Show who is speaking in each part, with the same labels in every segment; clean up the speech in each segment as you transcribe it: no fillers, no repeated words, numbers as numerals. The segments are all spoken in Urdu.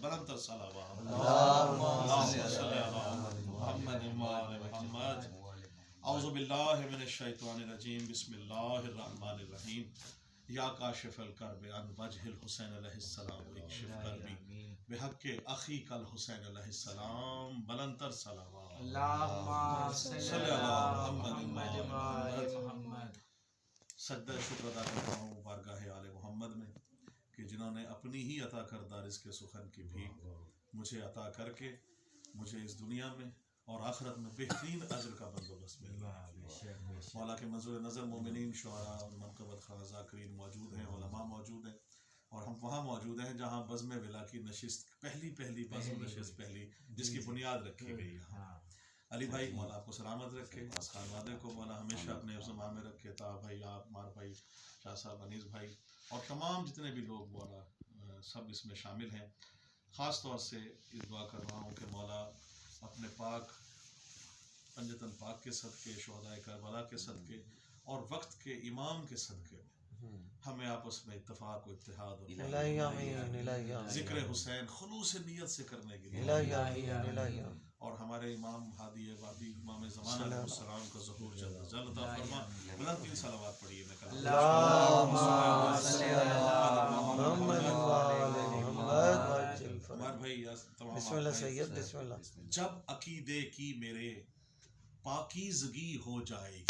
Speaker 1: بلندر صلوات
Speaker 2: اللهم
Speaker 1: صلی علی محمد و آل محمد. اعوذ باللہ من الشیطان الرجیم. بسم اللہ الرحمن الرحیم. یا کاشف الکرب عن وجہ الحسین علیہ السلام اکشف کربی بحق اخیک الحسین علیہ السلام. بلندر صلوات
Speaker 2: اللهم صل علی محمد و آل محمد.
Speaker 1: سجدہ شکر ادا کرتا ہوں بارگاہ آل محمد میں کہ جنہوں نے اپنی ہی عطا کردہ رزق سخن کی بھیک مجھے عطا کر کے مجھے اس دنیا میں اور آخرت میں بہترین اجر کا بندوبست ملا. مولا کے منظور نظر مومنین، شعراء اور منقبت خواہ ذاکرین موجود ہیں، علماء موجود ہیں، اور ہم وہاں موجود ہیں جہاں بزم ولا کی نشست پہلی بزم نشست جس کی بنیاد رکھی گئی ہے. علی بھائی مولا آپ کو سلامت رکھے، اس خانوادے کو مولا ہمیشہ اپنے حفظ و میں رکھے. تا بھائی، آپ، مار بھائی، شاہ صاحب، انیس بھائی اور تمام جتنے بھی لوگ مولا سب اس میں شامل ہیں. خاص طور سے اس دعا کر رہا ہوں کہ مولا اپنے پاک پنجتن پاک کے صدقے، شہدائے کربلا کے صدقے اور وقت کے امام کے صدقے میں ہمیں آپس میں اتفاق و اتحاد اور ذکر حسین خلوص نیت سے کرنے کی لیے اور ہمارے امام ہادی وادی امام زمانہ علیہ السلام کا ظہور جلد جلد عطا فرما. بلند 3 صلوات پڑھیے. میں
Speaker 2: اللهم صل علی محمد و آل محمد.
Speaker 1: ہمارے بھائی
Speaker 3: بسم اللہ سید، بسم اللہ.
Speaker 1: جب عقیدے کی میرے پاکیزگی ہو جائے گی.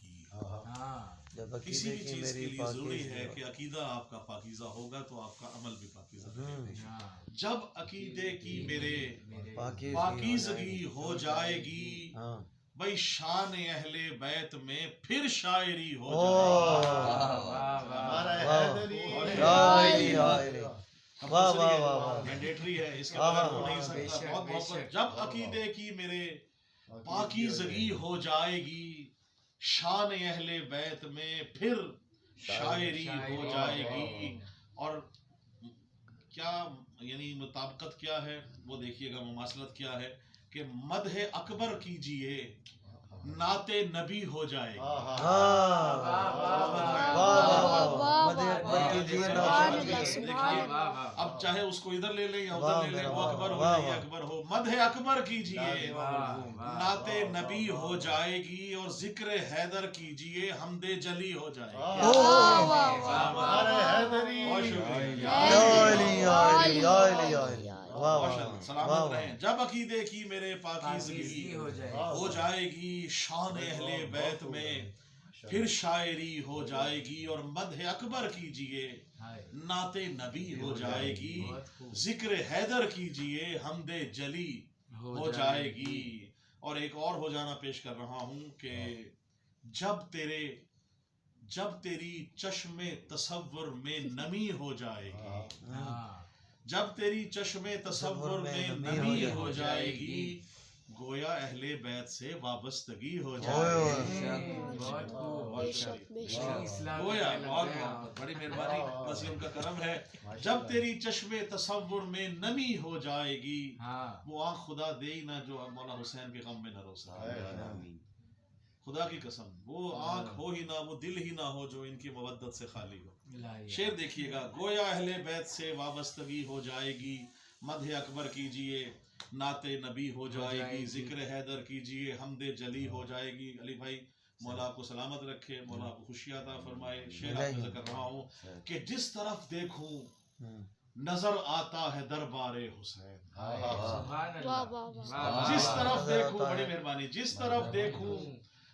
Speaker 1: کسی بھی چیز کے لیے ضروری ہے کہ عقیدہ آپ کا پاکیزہ ہوگا تو آپ کا عمل بھی پاکیزہ ہوگا. جب عقیدے کی میرے پاکیزگی ہو جائے گی بھائی شان اہل بیت میں پھر شاعری ہو جائے گی. مینڈیٹری ہے، اس کے بغیر ہو نہیں سکتا. بہت جب عقیدے کی میرے پاکیزگی ہو جائے گی شان اہل بیت میں پھر شاعری ہو جائے گی. اور کیا یعنی مطابقت کیا ہے وہ دیکھیے گا، مماثلت کیا ہے کہ مدح اکبر کیجئے نعت نبی ہو جائے گی. اب چاہے اس کو ادھر لے لیں یا ادھر لے لیں، وہ اکبر ہو یا یہ اکبر ہو، مدح اکبر کیجئے نعت نبی ہو جائے گی اور ذکر حیدر کیجئے حمد جلی ہو جائے گی. سلامت رہیں. جب عقیدے کی میرے پاکیزگی ہو جائے گی شان اہل بیت میں پھر شاعری ہو جائے گی اور مدح اکبر کیجئے نعت نبی ہو جائے گی، ذکر حیدر کیجئے حمد جلی ہو جائے گی. اور ایک اور ہو جانا پیش کر رہا ہوں کہ جب تیری چشم تصور میں نمی ہو جائے گی، جب تیری چشم تصور میں نمی ہو جائے گی گویا اہل بیت سے وابستگی ہو جائے گی. گویا بہت بڑی مہربانی، بس ان کا کرم ہے. جب تیری چشم تصور میں نمی ہو جائے گی وہ آنکھ خدا دے ہی نہ جو مولا حسین کے غم میں نہ رو سکے. خدا کی قسم وہ آنکھ ہو ہی نہ، وہ دل ہی نہ ہو جو ان کی مودت سے خالی ہو. شعر دیکھیے گا. گویا اہل بیت سے وابستگی ہو جائے گی، مدح اکبر کیجئے نعت نبی ہو جائے گی، ذکر حیدر کیجئے حمد جلی ہو جائے گی. علی بھائی مولا آپ کو سلامت رکھے، مولا آپ کو خوشیاں عطا فرمائے. شعر آپ میں ذکر رہا ہوں کہ جس طرف دیکھوں نظر آتا ہے دربار حسین. جس طرف دیکھوں، بڑی مہربانی، جس طرف دیکھوں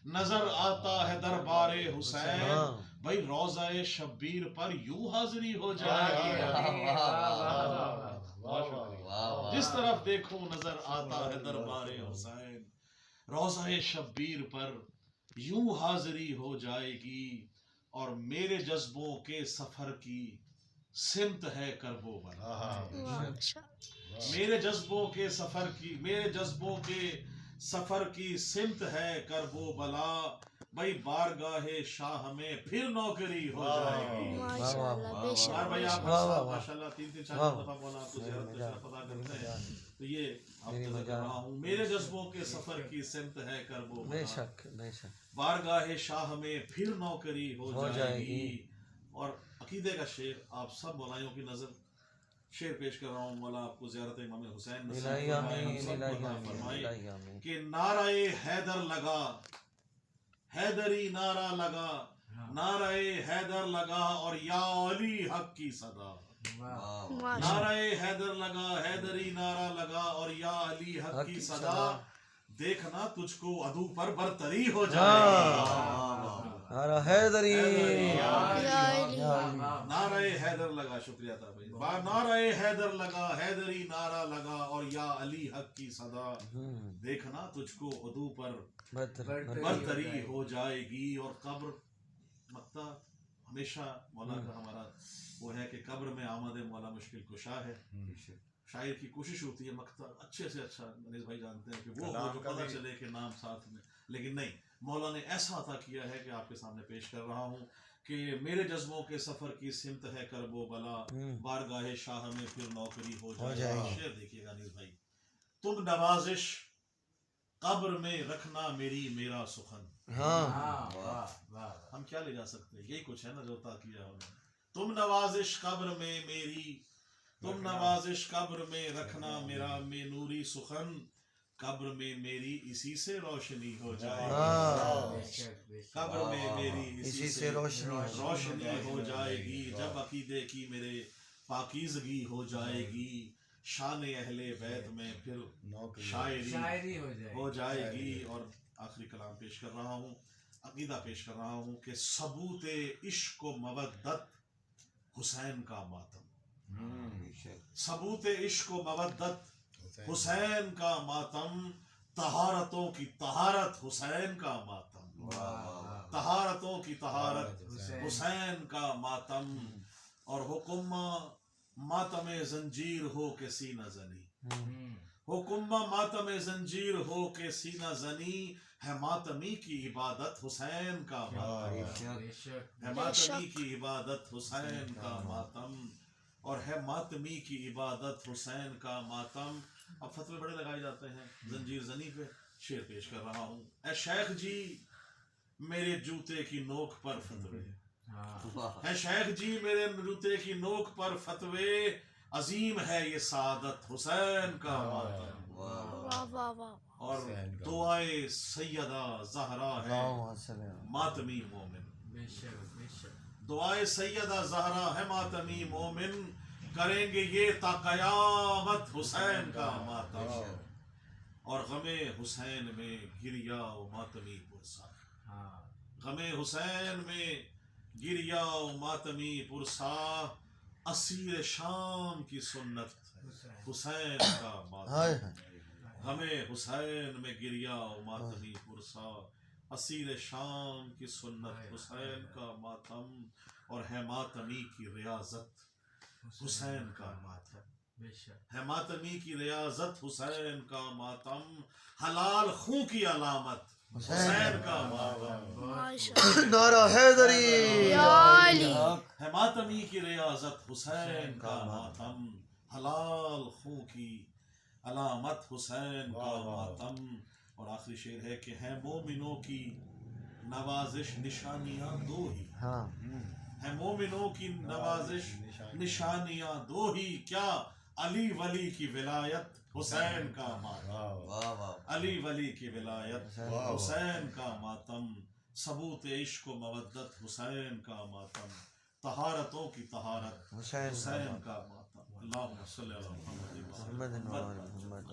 Speaker 1: نظر آتا ہے دربار حسین بھائی روضہ شبیر پر یوں حاضری ہو جائے گی. جس طرف دیکھوں نظر آتا ہے دربار حسین روضہ شبیر پر یوں حاضری ہو جائے گی اور میرے جذبوں کے سفر کی سمت ہے کرب و بلا. میرے جذبوں کے سفر کی سمت ہے کرب و بلا بھائی بارگاہ شاہ میں پھر نوکری ہو جائے گی. بھائی آپ ماشاءاللہ 3-4 دفعہ مولا آپ کو زیارت تشریف عطا کرتے ہیں تو یہ آپ کو ذکر رہا ہوں. میرے جذبوں کے سفر کی سمت ہے کرب و بلا بارگاہ شاہ میں پھر نوکری ہو جائے گی. اور عقیدے کا شعر آپ سب مولائیوں کی نظر شعر پیش کر رہا ہوں، مولا آپ کو زیارت امام حسین نصیب
Speaker 3: الہی
Speaker 1: فرمائے، ہم
Speaker 3: آمین،
Speaker 1: سب کو
Speaker 3: الہی
Speaker 1: عطا
Speaker 3: آمین،
Speaker 1: فرمائے
Speaker 3: الہی آمین.
Speaker 1: کہ نعرہ حیدر لگا، حیدری نعرہ لگا، نعرہ حیدر لگا اور یا علی حق کی صدا. نعرہ حیدر لگا، حیدری نعرہ لگا اور یا علی حق کی صدا. دیکھنا تجھ کو عدو پر برتری ہو جائے گی.
Speaker 3: نعرہ حیدری،
Speaker 1: نعرہ حیدر لگا. شکریہ تھا بھائی. نعرہ حیدر لگا، حیدری نعرہ لگا اور یا علی حق کی صدا. دیکھنا تجھ کو عدو پر برتری ہو جائے گی. اور قبر مقتا ہمیشہ مولا کا ہمارا وہ ہے کہ قبر میں آمد مولا مشکل کشا ہے. شاعر کی کوشش ہوتی ہے مقتا اچھے سے اچھا، انیس بھائی جانتے ہیں کہ وہ ہو جو پتہ چلے کہ نام ساتھ میں، لیکن نہیں، مولا نے ایسا عطا کیا ہے کہ آپ کے سامنے پیش کر رہا ہوں کہ میرے جذبوں کے سفر کی سمت ہے کرب و بلا، بارگاہ شاہ میں پھر نوکری ہو جائے. شعر دیکھیے گا انیس بھائی. تم نوازش قبر میں رکھنا میری میرا سخن. ہم کیا لے جا سکتے ہیں، یہی کچھ ہے نا جو عطا کیا ہم نے. تم نوازش قبر میں میری، تم نوازش قبر میں رکھنا میرا میں نوری سخن. قبر میں میری اسی سے روشنی ہو جائے گی. قبر میں میری اسی سے روشنی ہو جائے گی. جب عقیدے کی میرے پاکیزگی ہو جائے گی، شان اہل بیت میں پھر شاعری ہو جائے گی. اور آخری کلام پیش کر رہا ہوں، عقیدہ پیش کر رہا ہوں کہ ثبوت عشق و مودت حسین کا ماتم. ثبوت عشق و مودت حسین کا ماتم. طہارتوں کی طہارت حسین کا ماتم. طہارتوں کی طہارت حسین کا ماتم. اور حکمہ ماتم زنجیر ہو کے سینہ زنی، حکمہ ماتم زنجیر ہو کے سینہ زنی. ہے ماتمی کی عبادت حسین کا ماتم، ہے ماتمی کی عبادت حسین کا ماتم. اور ہے ماتمی کی عبادت حسین کا ماتم. اب فتوے بڑے لگائے جاتے ہیں زنجیر زنی پہ. شعر پیش کر رہا ہوں. اے شیخ جی میرے جوتے کی نوک پر فتوے، ہے شیخ جی میرے جوتے کی نوک پر فتوے. عظیم ہے یہ سعادت حسین کا ماتم. اور دعائے سیدہ زہرا ہے ماتمی مومن. دعائے سیدہ زہرا ہے ماتمی مومن. کریں گے یہ تا قیامت حسین کا ماتم. اور غم حسین میں گریا و ماتمی پرسا، غم حسین میں گریا و ماتمی پرسا. اسیر شام کی سنت حسین کا ماتم. غم حسین میں گریا و ماتمی پرسا. اسیر شام کی سنت حسین کا ماتم. اور ہے ماتمی کی ریاضت حسین کا ماتم، ہے ماتمی کی ریاضت حسین کا ماتم. حلال خوں کی علامت حسین کا ماتم.
Speaker 3: نعرہ حیدری،
Speaker 1: ہے ماتمی کی ریاضت حسین کا ماتم. حلال خوں کی علامت حسین کا ماتم. اور آخری شعر ہے کہ ہے مومنوں کی نوازش نشانیاں دو ہی، ہے مومنوں کی نوازش نشانیاں دو ہی. کیا علی ولی کی ولایت حسین کا ماتم، علی ولی کی ولایت حسین کا ماتم. ثبوت عشق و مودت حسین کا ماتم. طہارتوں کی طہارت حسین کا ماتم. اللہم صلی علی محمد و علی محمد.